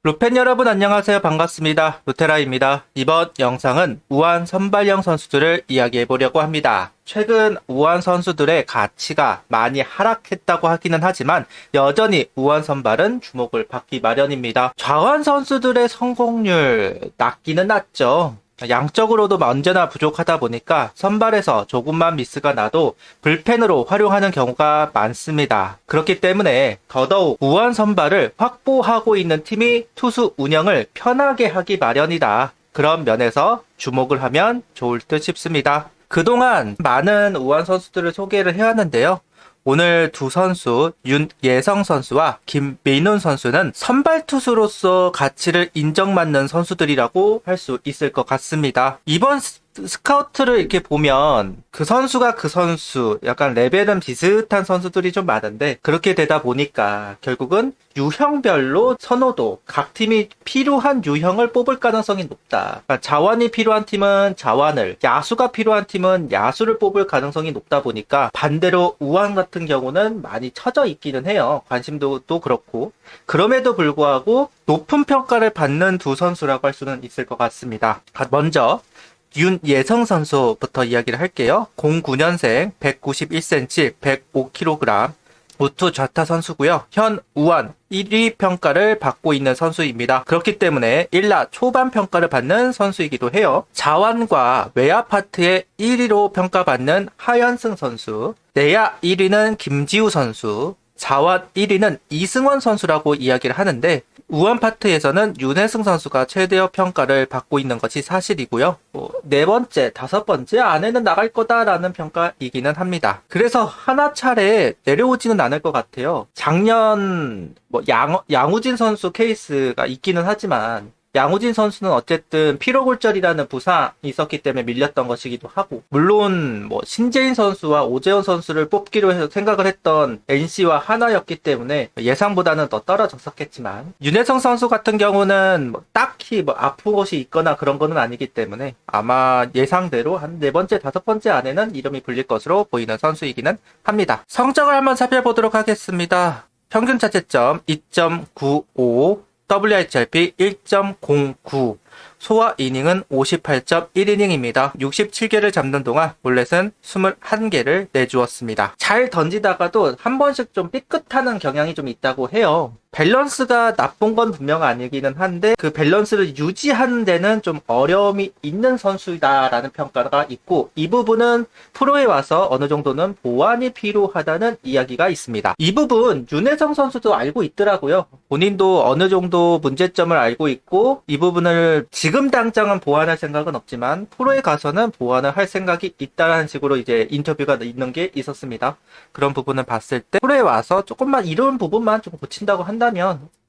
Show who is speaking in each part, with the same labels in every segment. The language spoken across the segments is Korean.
Speaker 1: 루펜 여러분 안녕하세요. 반갑습니다. 루테라입니다. 이번 영상은 우한 선발형 선수들을 이야기해 보려고 합니다. 최근 우한 선수들의 가치가 많이 하락했다고 하기는 하지만 여전히 우한 선발은 주목을 받기 마련입니다. 좌완 선수들의 성공률 낮기는 낮죠. 양적으로도 언제나 부족하다 보니까 선발에서 조금만 미스가 나도 불펜으로 활용하는 경우가 많습니다. 그렇기 때문에 더더욱 우원 선발을 확보하고 있는 팀이 투수 운영을 편하게 하기 마련이다. 그런 면에서 주목을 하면 좋을 듯 싶습니다. 그동안 많은 우원 선수들을 소개를 해왔는데요. 오늘 두 선수 윤예성 선수와 김민훈 선수는 선발 투수로서 가치를 인정받는 선수들이라고 할 수 있을 것 같습니다. 이번 스카우트를 이렇게 보면 그 선수가 그 선수 약간 레벨은 비슷한 선수들이 좀 많은데 그렇게 되다 보니까 결국은 유형별로 선호도 각 팀이 필요한 유형을 뽑을 가능성이 높다. 그러니까 자원이 필요한 팀은 자원을, 야수가 필요한 팀은 야수를 뽑을 가능성이 높다 보니까 반대로 우한 같은 경우는 많이 처져 있기는 해요. 관심도도 그렇고. 그럼에도 불구하고 높은 평가를 받는 두 선수라고 할 수는 있을 것 같습니다. 먼저 윤예성 선수부터 이야기를 할게요. 09년생 191cm 105kg 우투 좌타 선수고요. 현 우한 1위 평가를 받고 있는 선수입니다. 그렇기 때문에 1라 초반 평가를 받는 선수이기도 해요. 자완과 외야 파트의 1위로 평가받는 하현승 선수, 내야 1위는 김지우 선수, 자완 1위는 이승원 선수라고 이야기를 하는데 우원 파트에서는 윤혜승 선수가 최대어 평가를 받고 있는 것이 사실이고요. 네 번째, 다섯 번째 안에는 나갈 거다라는 평가이기는 합니다. 그래서 하나 차례 내려오지는 않을 것 같아요. 작년 양우진 선수 케이스가 있기는 하지만 양우진 선수는 어쨌든 피로골절이라는 부상이 있었기 때문에 밀렸던 것이기도 하고 물론 신재인 선수와 오재원 선수를 뽑기로 해서 생각을 했던 NC와 하나였기 때문에 예상보다는 더 떨어졌었겠지만 윤혜성 선수 같은 경우는 딱히 아픈 곳이 있거나 그런 거는 아니기 때문에 아마 예상대로 한 네 번째, 다섯 번째 안에는 이름이 불릴 것으로 보이는 선수이기는 합니다. 성적을 한번 살펴보도록 하겠습니다. 평균 자체점 2.95, WHIP 1.09, 소화 이닝은 58.1이닝입니다. 67개를 잡는 동안 볼넷은 21개를 내주었습니다. 잘 던지다가도 한 번씩 좀 삐끗하는 경향이 좀 있다고 해요. 밸런스가 나쁜 건 분명 아니기는 한데 그 밸런스를 유지하는 데는 좀 어려움이 있는 선수다라는 평가가 있고 이 부분은 프로에 와서 어느 정도는 보완이 필요하다는 이야기가 있습니다. 이 부분 윤혜성 선수도 알고 있더라고요. 본인도 어느 정도 문제점을 알고 있고 이 부분을 지금 당장은 보완할 생각은 없지만 프로에 가서는 보완을 할 생각이 있다는 식으로 이제 인터뷰가 있는 게 있었습니다. 그런 부분을 봤을 때 프로에 와서 조금만 이런 부분만 좀 고친다고 한다면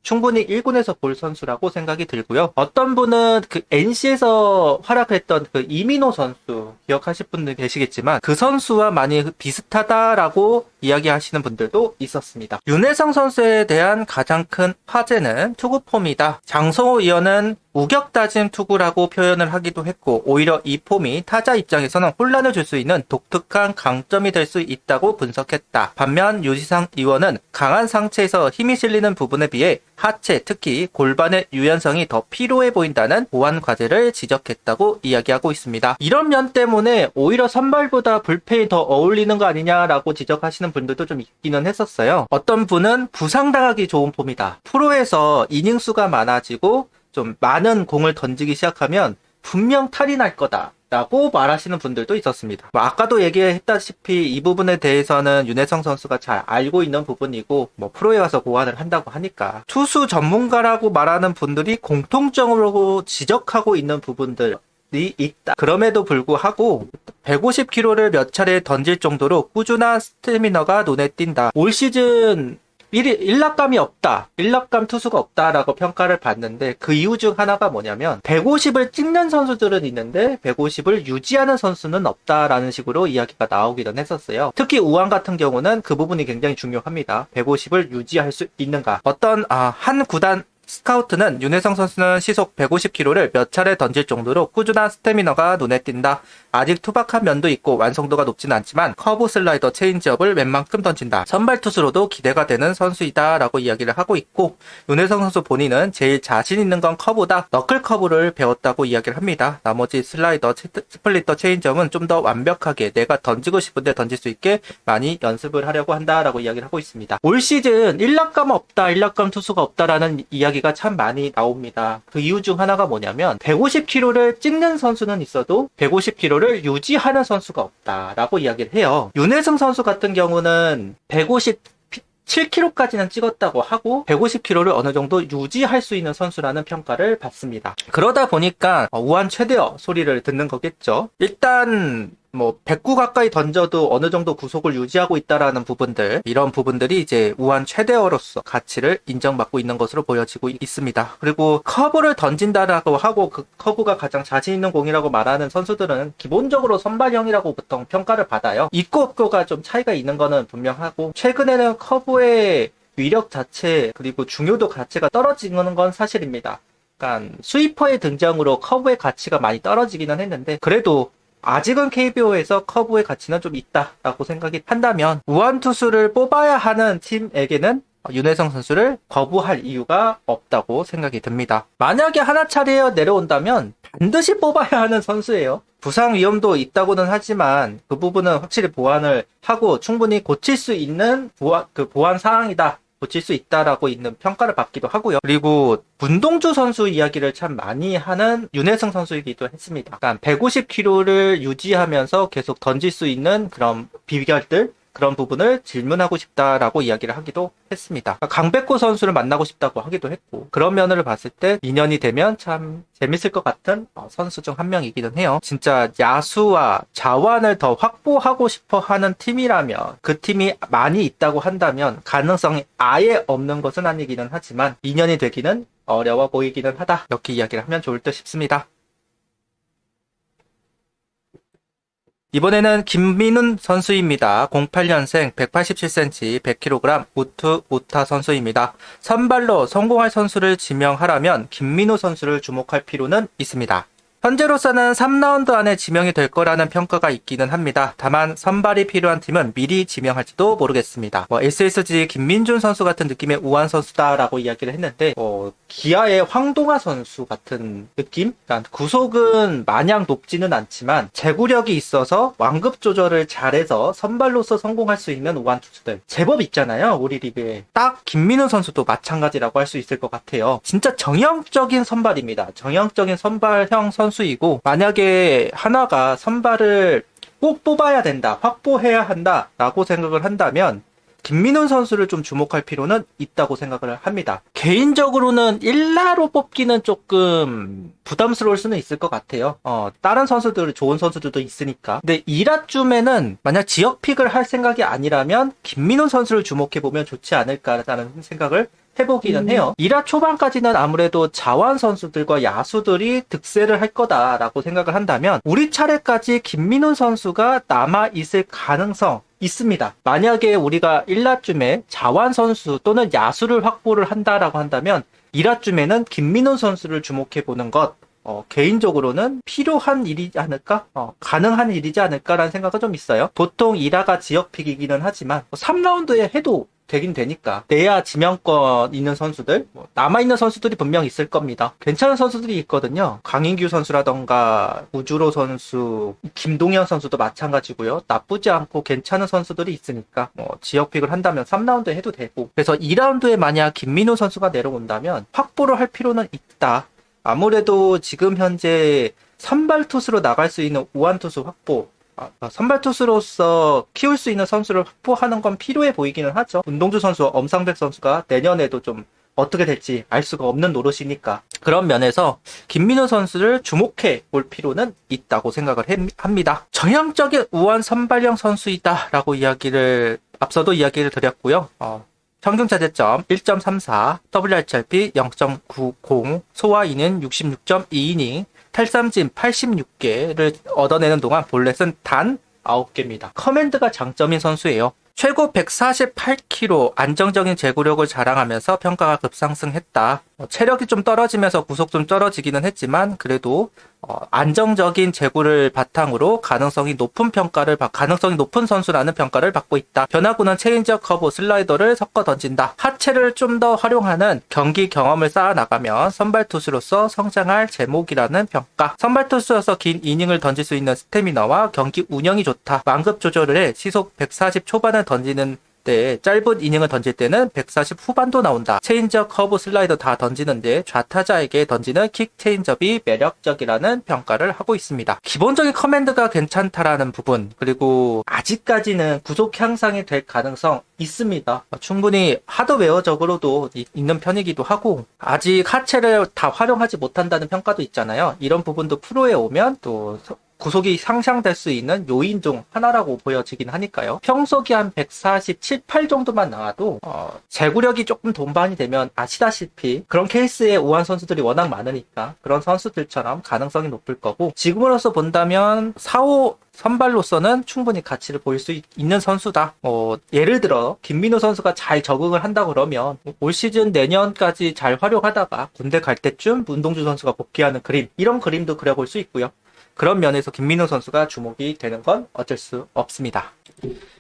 Speaker 1: 충분히 1군에서 볼 선수라고 생각이 들고요. 어떤 분은 그 NC에서 활약했던 그 이민호 선수 기억하실 분들 계시겠지만 그 선수와 많이 비슷하다라고 이야기하시는 분들도 있었습니다. 윤혜성 선수에 대한 가장 큰 화제는 투구 폼이다. 장성호 의원은 우격다짐 투구라고 표현을 하기도 했고 오히려 이 폼이 타자 입장에서는 혼란을 줄 수 있는 독특한 강점이 될 수 있다고 분석했다. 반면 유지상 의원은 강한 상체에서 힘이 실리는 부분에 비해 하체, 특히 골반의 유연성이 더 필요해 보인다는 보완 과제를 지적했다고 이야기하고 있습니다. 이런 면 때문에 오히려 선발보다 불펜이 더 어울리는 거 아니냐라고 지적하시는 분들도 좀 있기는 했었어요. 어떤 분은 부상당하기 좋은 폼이다. 프로에서 이닝 수가 많아지고 좀 많은 공을 던지기 시작하면 분명 탈이 날 거다 라고 말하시는 분들도 있었습니다. 아까도 얘기했다시피 이 부분에 대해서는 윤혜성 선수가 잘 알고 있는 부분이고 프로에 와서 보완을 한다고 하니까 투수 전문가라고 말하는 분들이 공통적으로 지적하고 있는 부분들 이 있다. 그럼에도 불구하고 150km를 몇 차례 던질 정도로 꾸준한 스태미너가 눈에 띈다. 올 시즌 일락감이 없다. 일락감 투수가 없다라고 평가를 받는데 그 이유 중 하나가 뭐냐면 150을 찍는 선수들은 있는데 150을 유지하는 선수는 없다라는 식으로 이야기가 나오기는 했었어요. 특히 우한 같은 경우는 그 부분이 굉장히 중요합니다. 150을 유지할 수 있는가. 어떤 한 구단 스카우트는 윤혜성 선수는 시속 150km를 몇 차례 던질 정도로 꾸준한 스태미너가 눈에 띈다 아직 투박한 면도 있고 완성도가 높진 않지만 커브 슬라이더 체인지업을 웬만큼 던진다. 선발 투수로도 기대가 되는 선수이다 라고 이야기를 하고 있고, 윤혜성 선수 본인은 제일 자신 있는 건 커브다. 너클 커브를 배웠다고 이야기를 합니다. 나머지 슬라이더, 스플리터, 체인지업은 좀 더 완벽하게 내가 던지고 싶은데 던질 수 있게 많이 연습을 하려고 한다라고 이야기를 하고 있습니다. 올 시즌 일락감 없다, 일락감 투수가 없다라는 이야기가 참 많이 나옵니다. 그 이유 중 하나가 뭐냐면 150km를 찍는 선수는 있어도 150km를 유지하는 선수가 없다라고 이야기를 해요. 윤혜승 선수 같은 경우는 157km까지는 찍었다고 하고 150km를 어느 정도 유지할 수 있는 선수라는 평가를 받습니다. 그러다 보니까 우한 최대어 소리를 듣는 거겠죠. 일단 109 가까이 던져도 어느 정도 구속을 유지하고 있다라는 부분들, 이런 부분들이 이제 우한 최대어로서 가치를 인정받고 있는 것으로 보여지고 있습니다. 그리고 커브를 던진다라고 하고 그 커브가 가장 자신 있는 공이라고 말하는 선수들은 기본적으로 선발형이라고 보통 평가를 받아요. 있고 없고가 좀 차이가 있는 거는 분명하고, 최근에는 커브의 위력 자체 그리고 중요도 가치가 떨어지는 건 사실입니다. 그러니까 스위퍼의 등장으로 커브의 가치가 많이 떨어지기는 했는데, 그래도 아직은 KBO에서 커브의 가치는 좀 있다라고 생각이 한다면 우한 투수를 뽑아야 하는 팀에게는 윤혜성 선수를 거부할 이유가 없다고 생각이 듭니다. 만약에 하나 차례에 내려온다면 반드시 뽑아야 하는 선수예요. 부상 위험도 있다고는 하지만 그 부분은 확실히 보완을 하고 충분히 고칠 수 있는 보완 사항이다. 고칠 수 있다라고 있는 평가를 받기도 하고요. 그리고 문동주 선수 이야기를 참 많이 하는 윤혜승 선수이기도 했습니다. 그러니까 150km를 유지하면서 계속 던질 수 있는 그런 비결들, 그런 부분을 질문하고 싶다라고 이야기를 하기도 했습니다. 강백호 선수를 만나고 싶다고 하기도 했고, 그런 면을 봤을 때 2년이 되면 참 재밌을 것 같은 선수 중 한 명이기는 해요. 진짜 야수와 자완을 더 확보하고 싶어 하는 팀이라면, 그 팀이 많이 있다고 한다면 가능성이 아예 없는 것은 아니기는 하지만 2년이 되기는 어려워 보이기는 하다, 이렇게 이야기를 하면 좋을 듯 싶습니다. 이번에는 김민훈 선수입니다. 08년생 187cm 100kg 우투 우타 선수입니다. 선발로 성공할 선수를 지명하라면 김민우 선수를 주목할 필요는 있습니다. 현재로서는 3라운드 안에 지명이 될 거라는 평가가 있기는 합니다. 다만 선발이 필요한 팀은 미리 지명할지도 모르겠습니다. SSG 김민준 선수 같은 느낌의 우한 선수다라고 이야기를 했는데, 기아의 황동아 선수 같은 느낌? 그러니까 구속은 마냥 높지는 않지만 제구력이 있어서 완급 조절을 잘해서 선발로서 성공할 수 있는 우한 투수들 제법 있잖아요, 우리 리그에. 딱 김민우 선수도 마찬가지라고 할 수 있을 것 같아요. 진짜 정형적인 선발입니다. 정형적인 선발형 선수이고, 만약에 하나가 선발을 꼭 뽑아야 된다, 확보해야 한다 라고 생각을 한다면 김민훈 선수를 좀 주목할 필요는 있다고 생각을 합니다. 개인적으로는 1라로 뽑기는 조금 부담스러울 수는 있을 것 같아요. 다른 선수들, 좋은 선수들도 있으니까. 근데 2라쯤에는 만약 지역픽을 할 생각이 아니라면 김민훈 선수를 주목해보면 좋지 않을까라는 생각을 해보기는 해요. 2라 초반까지는 아무래도 자완 선수들과 야수들이 득세를 할 거다라고 생각을 한다면 우리 차례까지 김민훈 선수가 남아있을 가능성 있습니다. 만약에 우리가 1라쯤에 자완 선수 또는 야수를 확보를 한다라고 한다면 2라쯤에는 김민훈 선수를 주목해보는 것, 개인적으로는 필요한 일이지 않을까? 가능한 일이지 않을까라는 생각은 좀 있어요. 보통 2라가 지역픽이기는 하지만 3라운드에 해도 되긴 되니까 내야 지명권 있는 선수들, 남아있는 선수들이 분명 있을 겁니다. 괜찮은 선수들이 있거든요. 강인규 선수라던가 우주로 선수, 김동현 선수도 마찬가지고요. 나쁘지 않고 괜찮은 선수들이 있으니까 지역픽을 한다면 3라운드에 해도 되고, 그래서 2라운드에 만약 김민우 선수가 내려온다면 확보를 할 필요는 있다. 아무래도 지금 현재 선발 투수로 나갈 수 있는 우한 투수 확보, 선발 투수로서 키울 수 있는 선수를 확보하는 건 필요해 보이기는 하죠. 운동주 선수, 엄상백 선수가 내년에도 좀 어떻게 될지 알 수가 없는 노릇이니까, 그런 면에서 김민우 선수를 주목해 볼 필요는 있다고 생각을 합니다. 전형적인 우한 선발형 선수이다 라고 앞서도 이야기를 드렸고요. 평균 자제점 1.34, WRCRP 0.90, 소화 이닝 66.2이닝, 탈삼진 86개를 얻어내는 동안 볼넷은 단 9개입니다. 커맨드가 장점인 선수예요. 최고 148kg 안정적인 제구력을 자랑하면서 평가가 급상승했다. 체력이 좀 떨어지면서 구속 좀 떨어지기는 했지만 그래도 안정적인 제구를 바탕으로 가능성이 높은 선수라는 평가를 받고 있다. 변화구는 체인지어, 커브, 슬라이더를 섞어 던진다. 하체를 좀 더 활용하는 경기 경험을 쌓아 나가면 선발 투수로서 성장할 제목이라는 평가. 선발 투수여서 긴 이닝을 던질 수 있는 스태미너와 경기 운영이 좋다. 완급 조절을 해 시속 140 초반을 던지는 때 짧은 이닝을 던질 때는 140 후반도 나온다. 체인지업, 커브, 슬라이더 다 던지는데 좌타자에게 던지는 킥 체인지업이 매력적이라는 평가를 하고 있습니다. 기본적인 커맨드가 괜찮다라는 부분, 그리고 아직까지는 구속 향상이 될 가능성 있습니다. 충분히 하드웨어적으로도 있는 편이기도 하고 아직 하체를 다 활용하지 못한다는 평가도 있잖아요. 이런 부분도 프로에 오면 또 구속이 상향될 수 있는 요인 중 하나라고 보여지긴 하니까요. 평속이 한 147, 8 정도만 나와도 제구력이 조금 동반이 되면 아시다시피 그런 케이스에 우한 선수들이 워낙 많으니까 그런 선수들처럼 가능성이 높을 거고, 지금으로서 본다면 4, 5 선발로서는 충분히 가치를 보일 수 있는 선수다. 예를 들어 김민호 선수가 잘 적응을 한다 그러면 올 시즌 내년까지 잘 활용하다가 군대 갈 때쯤 문동주 선수가 복귀하는 그림, 이런 그림도 그려볼 수 있고요. 그런 면에서 김민호 선수가 주목이 되는 건 어쩔 수 없습니다.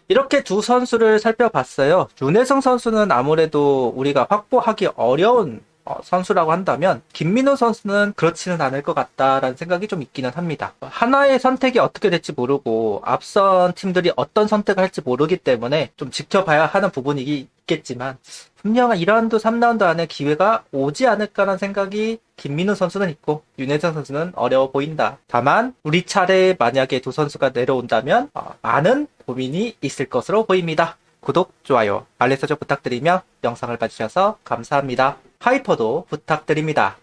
Speaker 1: 이렇게 두 선수를 살펴봤어요. 윤혜성 선수는 아무래도 우리가 확보하기 어려운 선수라고 한다면 김민호 선수는 그렇지는 않을 것 같다라는 생각이 좀 있기는 합니다. 하나의 선택이 어떻게 될지 모르고 앞선 팀들이 어떤 선택을 할지 모르기 때문에 좀 지켜봐야 하는 부분이 있겠지만 분명 2라운드, 3라운드 안에 기회가 오지 않을까라는 생각이 김민호 선수는 있고 윤혜성 선수는 어려워 보인다. 다만 우리 차례에 만약에 두 선수가 내려온다면 많은 고민이 있을 것으로 보입니다. 구독, 좋아요, 알림 설정 부탁드리며 영상을 봐주셔서 감사합니다. 하이퍼도 부탁드립니다.